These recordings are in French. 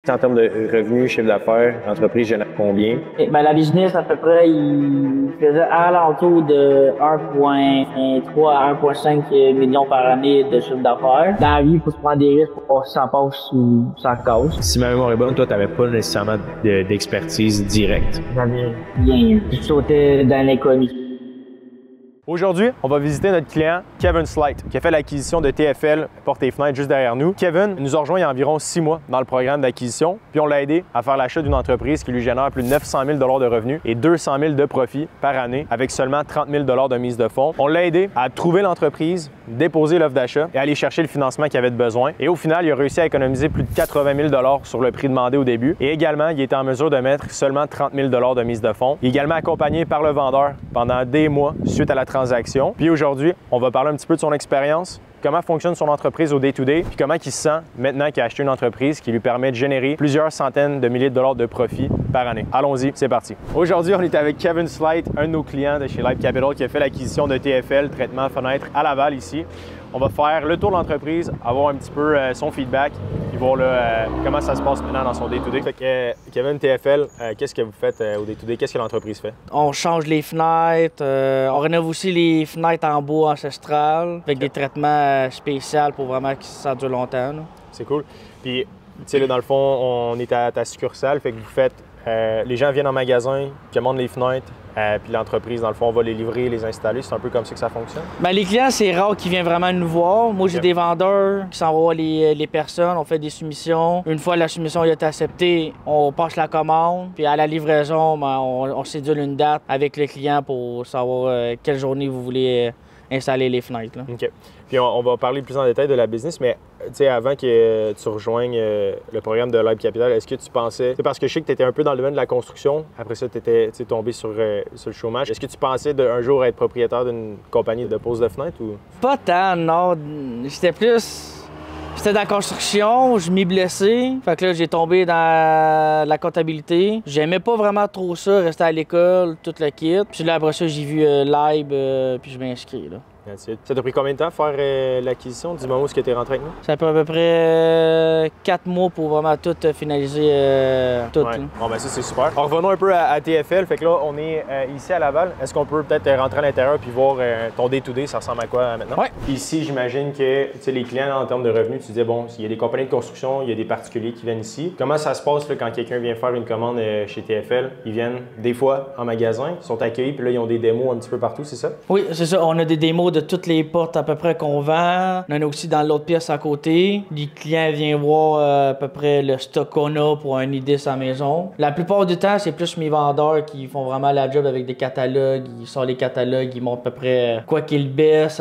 En termes de revenus, chiffre d'affaires, l'entreprise génère combien? La business, à peu près, il faisait à l'entour de 1,3 à 1,5 millions par année de chiffre d'affaires. Dans la vie, il faut se prendre des risques pour voir si ça passe ou ça casse. Si ma mémoire est bonne, toi, tu n'avais pas nécessairement d'expertise directe. J'avais rien. Je sautais dans l'inconnu. Aujourd'hui, on va visiter notre client Kevin Slight, qui a fait l'acquisition de TFL Portes et Fenêtres juste derrière nous. Kevin nous a rejoint il y a environ 6 mois dans le programme d'acquisition, puis on l'a aidé à faire l'achat d'une entreprise qui lui génère plus de 900 000 de revenus et 200 000 de profit par année avec seulement 30 000 de mise de fonds. On l'a aidé à trouver l'entreprise, déposer l'offre d'achat et aller chercher le financement qu'il avait besoin. Et au final, il a réussi à économiser plus de 80 000 sur le prix demandé au début. Et également, il était en mesure de mettre seulement 30 000 de mise de fonds. Il est également accompagné par le vendeur pendant des mois suite à la transaction. Puis aujourd'hui, on va parler un petit peu de son expérience, comment fonctionne son entreprise au day-to-day, puis comment il se sent maintenant qu'il a acheté une entreprise qui lui permet de générer plusieurs centaines de milliers de dollars de profit par année. Allons-y, c'est parti. Aujourd'hui, on est avec Kevin Slight, un de nos clients de chez Live Capital qui a fait l'acquisition de TFL, traitement fenêtre à Laval ici. On va faire le tour de l'entreprise, avoir un petit peu son feedback, puis voir comment ça se passe maintenant dans son day-to-day. Fait que, Kevin, TFL, qu'est-ce que vous faites au day-to-day? Qu'est-ce que l'entreprise fait? On change les fenêtres, on rénove aussi les fenêtres en bois ancestral avec des traitements spéciaux pour vraiment que ça dure longtemps. C'est cool. Puis, tu sais, là, dans le fond, on est à ta succursale, fait que vous faites... les gens viennent en magasin, commandent les fenêtres, puis l'entreprise, dans le fond, va les livrer, les installer. C'est un peu comme ça que ça fonctionne? Les clients, c'est rare qu'ils viennent vraiment nous voir. Moi, j'ai des vendeurs qui s'en vont voir les personnes, on fait des soumissions. Une fois la soumission a été acceptée, on passe la commande, puis à la livraison, on sédule une date avec le client pour savoir quelle journée vous voulez installer les fenêtres. Là. OK. Puis on va parler plus en détail de la business, mais tu sais, avant que tu rejoignes le programme de Live Capital, est-ce que tu pensais, c'est parce que je sais que tu étais un peu dans le domaine de la construction, après ça, tu étais tombé sur le chômage. Est-ce que tu pensais d'un jour être propriétaire d'une compagnie de pose de fenêtres ou? Pas tant, non. J'étais dans la construction, je m'y blessais. Fait que là, j'ai tombé dans la comptabilité. J'aimais pas vraiment trop ça, rester à l'école, tout le kit. Puis là, après ça, j'ai vu Live, puis je m'inscris, là. Ça t'a pris combien de temps faire l'acquisition du moment où tu es rentré avec nous? Ça fait à peu près 4 mois pour vraiment tout finaliser. Tout. Ouais. Bon, ben ça, c'est super. Alors, revenons un peu à TFL. Fait que là, on est ici à Laval. Est-ce qu'on peut peut-être rentrer à l'intérieur puis voir ton day-to-day, ça ressemble à quoi maintenant? Oui. Ici, j'imagine que les clients, en termes de revenus, tu disais, bon, il y a des compagnies de construction, il y a des particuliers qui viennent ici. Comment ça se passe là, quand quelqu'un vient faire une commande chez TFL? Ils viennent des fois en magasin, ils sont accueillis, puis là, ils ont des démos un petit peu partout, c'est ça? Oui, c'est ça. On a des démos de toutes les portes à peu près qu'on vend. On en a aussi dans l'autre pièce à côté. Les clients viennent voir à peu près le stock qu'on a pour une idée à la maison. La plupart du temps, c'est plus mes vendeurs qui font vraiment la job avec des catalogues. Ils sortent les catalogues, ils montrent à peu près quoi qu'ils baissent,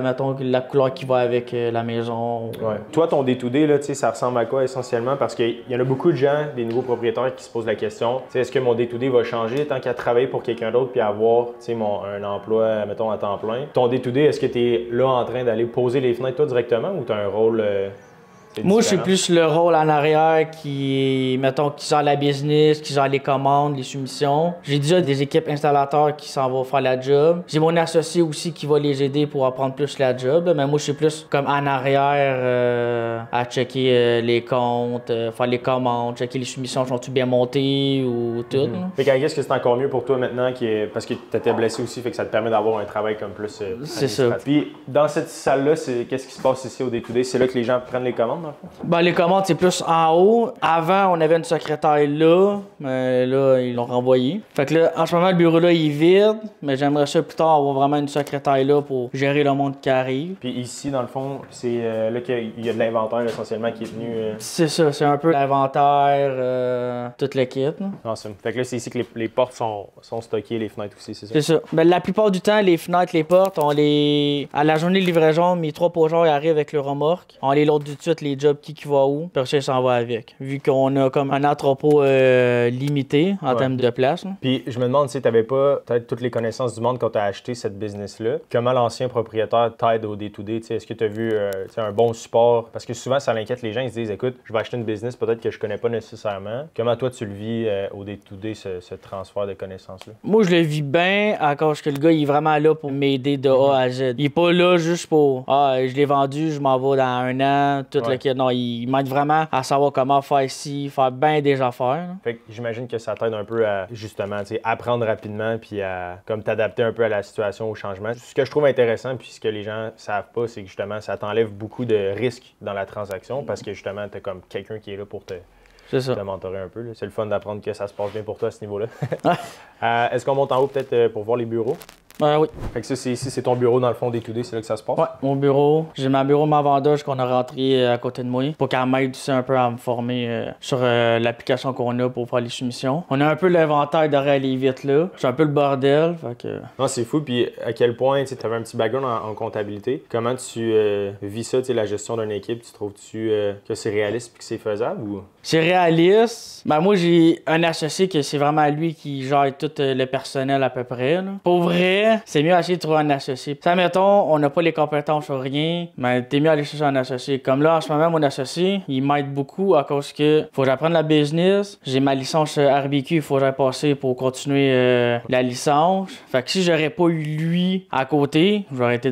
mettons la couleur qui va avec la maison. Ouais. Toi, ton day-to-day, là, ça ressemble à quoi essentiellement? Parce qu'il y en a beaucoup de gens, des nouveaux propriétaires qui se posent la question, est-ce que mon day-to-day va changer tant qu'à travailler pour quelqu'un d'autre puis avoir un emploi, mettons, à temps plein? Ton day-to-day, est-ce que tu es là en train d'aller poser les fenêtres toi directement ou tu as un rôle Moi, je suis plus le rôle en arrière qui gère la business, qui gère les commandes, les soumissions. J'ai déjà des équipes installateurs qui s'en vont faire la job. J'ai mon associé aussi qui va les aider pour apprendre plus la job. Mais moi, je suis plus comme en arrière à checker les comptes, faire les commandes, checker les soumissions sont-ils bien montées ou tout. Fait qu'est-ce que c'est encore mieux pour toi maintenant parce que tu étais blessé aussi, fait que ça te permet d'avoir un travail comme plus c'est ça. Puis dans cette salle-là, qu'est-ce qui se passe ici au day-to-day? C'est là que les gens prennent les commandes? Les commandes, c'est plus en haut. Avant, on avait une secrétaire là, mais là, ils l'ont renvoyé. Fait que là, en ce moment, le bureau là, il est vide, mais j'aimerais ça plus tard avoir vraiment une secrétaire là pour gérer le monde qui arrive. Puis ici, dans le fond, c'est là qu'il y a de l'inventaire essentiellement qui est venu. C'est ça, c'est un peu l'inventaire, tout le kit. Awesome. Fait que là, c'est ici que les portes sont stockées, les fenêtres aussi, c'est ça? C'est ça. La plupart du temps, les fenêtres, les portes, à la journée de livraison, mes 3 poseurs arrivent avec le remorque. On les load tout de suite, les jobs qui va où, puis ça s'en va avec. Vu qu'on a comme un entrepôt limité en termes de place. Là. Puis je me demande si tu n'avais pas peut-être toutes les connaissances du monde quand tu as acheté cette business-là. Comment l'ancien propriétaire t'aide au day-to-day? Est-ce que tu as vu un bon support? Parce que souvent, ça l'inquiète les gens. Ils se disent, écoute, je vais acheter une business peut-être que je connais pas nécessairement. Comment toi, tu le vis au day-to-day, ce transfert de connaissances-là? Moi, je le vis bien à cause que le gars, il est vraiment là pour m'aider de A à Z. Il est pas là juste pour, je l'ai vendu, je m'en vais dans 1 an, tout le Fait que non, il m'aide vraiment à savoir comment faire ici, faire bien des affaires. Là. Fait que j'imagine que ça t'aide un peu à, justement, tu sais, apprendre rapidement puis à comme t'adapter un peu à la situation, au changement. Ce que je trouve intéressant puis ce que les gens savent pas, c'est que justement, ça t'enlève beaucoup de risques dans la transaction parce que justement, t'as comme quelqu'un qui est là pour te mentorer un peu. C'est le fun d'apprendre que ça se passe bien pour toi à ce niveau-là. Est-ce qu'on monte en haut peut-être pour voir les bureaux? Oui. Fait que ça, c'est ton bureau dans le fond day-to-day, c'est là que ça se passe? Ouais, mon bureau. J'ai ma bureau, ma vendeuse qu'on a rentré à côté de moi pour qu'elle m'aide aussi un peu à me former sur l'application qu'on a pour faire les soumissions. On a un peu l'inventaire derrière aller vite là. C'est un peu le bordel. Fait que... Non, c'est fou. Puis à quel point tu avais un petit background en comptabilité. Comment tu vis ça, la gestion d'une équipe? Tu trouves-tu que c'est réaliste et que c'est faisable? Ou... C'est réaliste. Ben, moi, j'ai un associé que c'est vraiment lui qui gère tout le personnel à peu près. Là. Pour vrai, c'est mieux essayer de trouver un associé. Ça, mettons, on n'a pas les compétences sur rien, mais t'es mieux aller chercher un associé. Comme là, en ce moment, mon associé, il m'aide beaucoup à cause que faut que j'apprenne la business. J'ai ma licence RBQ, il faut que j'aille passer pour continuer la licence. Fait que si j'aurais pas eu lui à côté, j'aurais été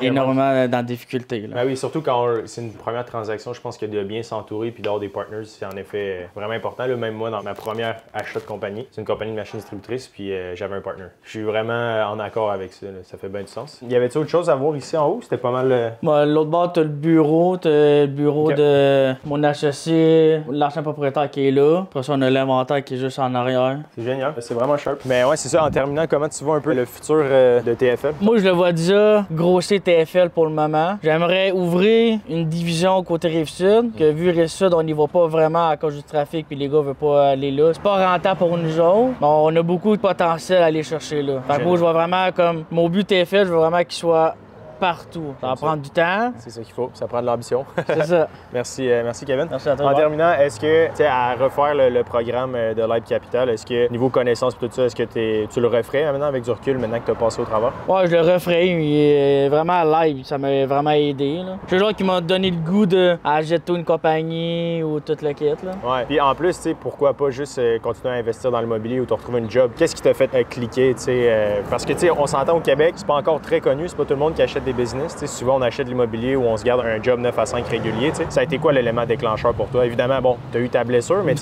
énormément dans la difficulté. Là. Ben oui, surtout quand c'est une première transaction, je pense que de bien s'entourer puis d'avoir des partners, c'est en effet vraiment important. Là, même moi, dans ma première achat de compagnie, c'est une compagnie de machines distributrices, puis j'avais un partner. Je suis vraiment en accord avec ça, là. Ça fait bien du sens. Y avait-il autre chose à voir ici en haut? C'était pas mal... L'autre bord, t'as le bureau, de mon associé, l'ancien propriétaire qui est là. Après ça, on a l'inventaire qui est juste en arrière. C'est génial, c'est vraiment sharp. Mais ouais, c'est ça, en terminant, comment tu vois un peu le futur de TFL? Moi, je le vois déjà grossir TFL pour le moment. J'aimerais ouvrir une division côté Rive-Sud, que vu Rive-Sud, on n'y va pas vraiment à cause du trafic, puis les gars veulent pas aller là. C'est pas rentable pour nous autres, mais on a beaucoup de potentiel à aller chercher là. Fait que moi, je vois vraiment comme mon but TFL, je veux vraiment qu'il soit partout. Ça va prendre du temps. C'est ça qu'il faut, ça prend de l'ambition. C'est ça. Merci Kevin. Merci à toi. En terminant, est-ce que, tu sais, à refaire le programme de Live Capital, est-ce que, niveau connaissance et tout ça, est-ce que tu le referais maintenant avec du recul, maintenant que tu as passé au travers? Ouais, je le referais. Il est vraiment live. Ça m'a vraiment aidé. C'est le genre qui m'a donné le goût d'acheter une compagnie ou tout le kit. Là. Ouais. Puis en plus, tu sais, pourquoi pas juste continuer à investir dans l'immobilier ou te retrouver une job? Qu'est-ce qui t'a fait cliquer, tu sais? Parce que, tu sais, on s'entend au Québec, c'est pas encore très connu, c'est pas tout le monde qui achète des business. T'sais, souvent, on achète de l'immobilier ou on se garde un job 9 à 5 régulier. T'sais. Ça a été quoi l'élément déclencheur pour toi? Évidemment, bon, tu as eu ta blessure, mais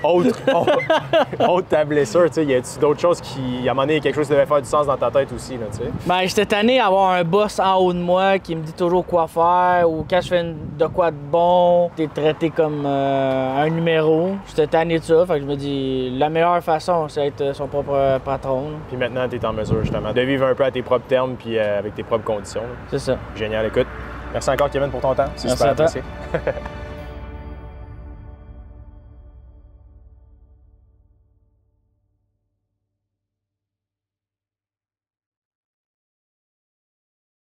autre ta blessure, y a-tu d'autres choses qui, à un moment donné, quelque chose qui devait faire du sens dans ta tête aussi? Là, ben, j'étais tanné d'avoir un boss en haut de moi qui me dit toujours quoi faire ou quand je fais de quoi de bon, t'es traité comme un numéro. J'étais tanné de ça, fait que je me dis, la meilleure façon, c'est d'être son propre patron. Là. Puis maintenant, tu es en mesure, justement, de vivre un peu à tes propres termes puis avec tes propres conditions. Là. C'est ça. Génial, écoute. Merci encore, Kevin, pour ton temps. C'est super apprécié.